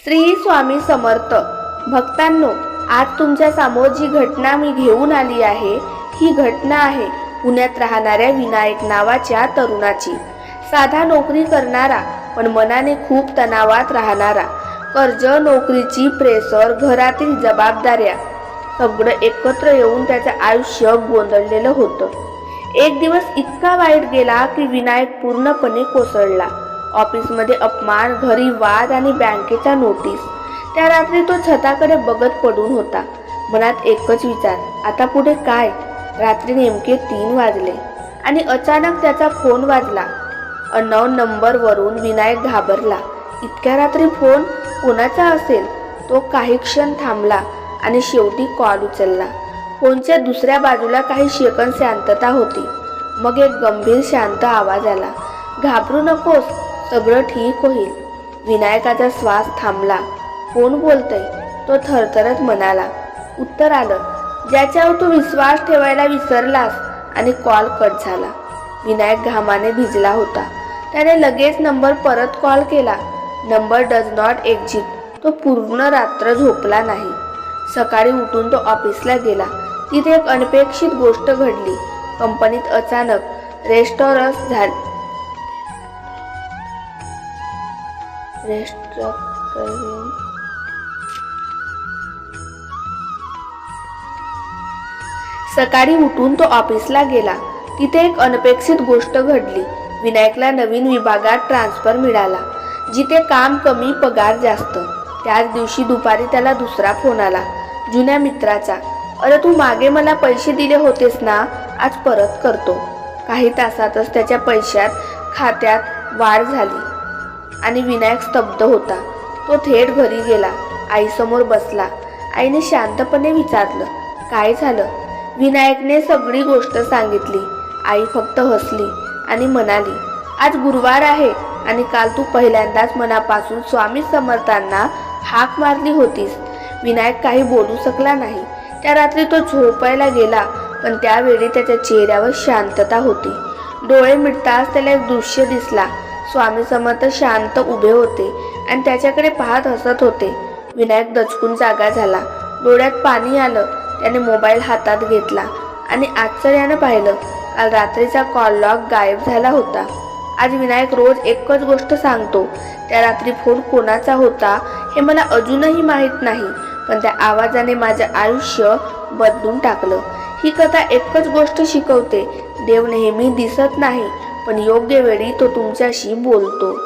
श्री स्वामी समर्थ भक्तांनो, आज तुमच्या समोर जी घटना मी घेऊन आली आहे, ही घटना आहे पुण्यात राहणाऱ्या विनायक नावाच्या तरुणाची. साधा नोकरी करणारा, पण मनाने खूप तणावात राहणारा. कर्ज, नोकरीची प्रेशर, घरातील जबाबदाऱ्या सगळं एकत्र येऊन त्याचं आयुष्य गोंधळलेलं होतं. एक दिवस इतका वाईट गेला की विनायक पूर्णपणे कोसळला. ऑफिसमध्ये अपमान, घरी वाद आणि बँकेच्या नोटीस. त्या रात्री तो छताकडे बघत पडून होता. मनात एकच विचार, आता पुढे काय? रात्री नेमके 3 वाजले आणि अचानक त्याचा फोन वाजला. अननोन नंबरवरून. विनायक घाबरला. इतक्या रात्री फोन कोणाचा असेल? तो काही क्षण थांबला आणि शेवटी कॉल उचलला. फोनच्या दुसऱ्या बाजूला काही सेकंद शांतता होती. मग एक गंभीर शांत आवाज आला, घाबरू नकोस, सगळं ठीक होईल. विनायकाचा श्वास थांबला. कोण बोलतंय? तो थरथरत म्हणाला. उत्तर आलं, ज्याच्यावर तू विश्वास ठेवायला विसरलास. आणि कॉल कट झाला. विनायक घामाने भिजला होता. त्याने लगेच नंबर परत कॉल केला. Number does not exit. तो पूर्ण रात्र झोपला नाही. सकाळी उठून तो ऑफिसला गेला. तिथे एक अनपेक्षित गोष्ट घडली. कंपनीत अचानक रेस्टॉरंट झाले. सकाळी उठून तो ऑफिसला गेला. तिथे एक अनपेक्षित गोष्ट घडली. विनायकला नवीन विभागात ट्रान्सफर मिळाला, जिथे काम कमी, पगार जास्त. त्याच दिवशी दुपारी त्याला दुसरा फोन आला, जुन्या मित्राचा. अरे, तू मागे मला पैसे दिले होतेस ना, आज परत करतो. काही तासातच त्याच्या पैशात खात्यात वाढ झाली आणि विनायक स्तब्ध होता. तो थेट घरी गेला. आईसमोर बसला. आईने शांतपणे विचारलं, काय झालं? विनायकने सगळी गोष्ट सांगितली. आई फक्त हसली आणि म्हणाली, आज गुरुवार आहे आणि काल तू पहिल्यांदाच मनापासून स्वामी समर्थांना हाक मारली होतीस. विनायक काही बोलू शकला नाही. त्या रात्री तो झोपायला गेला, पण त्यावेळी त्याच्या चेहऱ्यावर शांतता होती. डोळे मिटताच त्याला एक दृश्य दिसला. स्वामी समर्थ शांत उभे होते आणि त्याच्याकडे पाहत हसत होते. विनायक दचकून जागा झाला. डोळ्यात पाणी आलं. त्याने मोबाईल हातात घेतला आणि आश्चर्यानं पाहिलं, काल रात्रीचा कॉल लॉग गायब झाला होता. आज विनायक रोज एकच गोष्ट सांगतो, त्या रात्री फोन कोणाचा होता हे मला अजूनही माहीत नाही, पण त्या आवाजाने माझं आयुष्य बदलून टाकलं. ही कथा एकच गोष्ट शिकवते, देव नेहमी दिसत नाही, पण योग्य वेळी तो तुमच्याशी बोलतो.